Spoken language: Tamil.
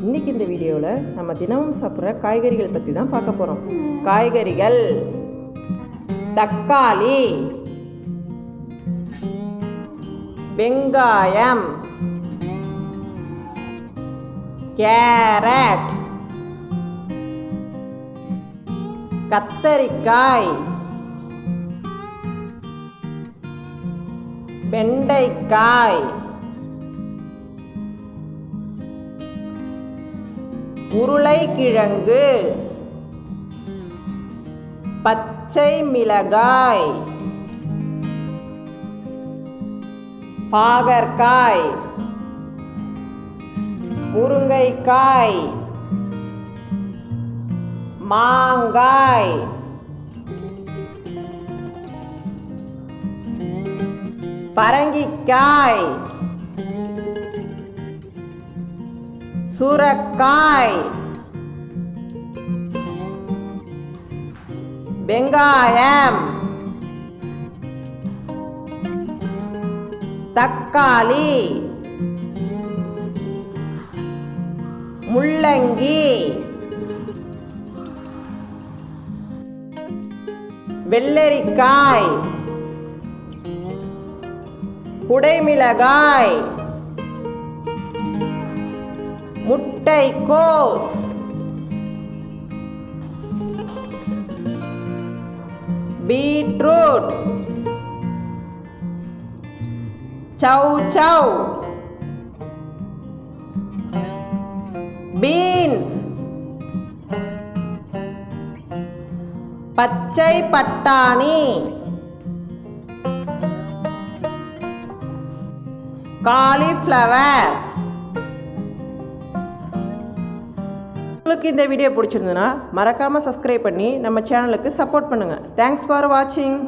இன்றைக்கி இந்த வீடியோவில் நம்ம தினமும் சாப்பிட்ற காய்கறிகள் பற்றி தான் பார்க்க போகிறோம். காய்கறிகள்: தக்காளி, வெங்காயம், கேரட், கத்தரிக்காய், வெண்டைக்காய், உருளைக்கிழங்கு, பச்சை மிளகாய், பாகற்காய், முருங்கைக்காய், மாங்காய், பரங்கிக்காய், சுரக்காய், வெங்காயம், தக்காளி, முள்ளங்கி, வெள்ளரிக்காய், குடைமிளகாய், முட்டைக்கோஸ், பீட்ரூட், சௌசௌ, பீன்ஸ், பச்சை பட்டாணி, காலிஃப்ளவர். உங்களுக்கு இந்த வீடியோ பிடிச்சிருந்ததுன்னா மறக்காமல் சப்ஸ்கிரைப் பண்ணி நம்ம சேனலுக்கு சப்போர்ட் பண்ணுங்கள். தேங்க்ஸ் ஃபார் வாட்சிங்.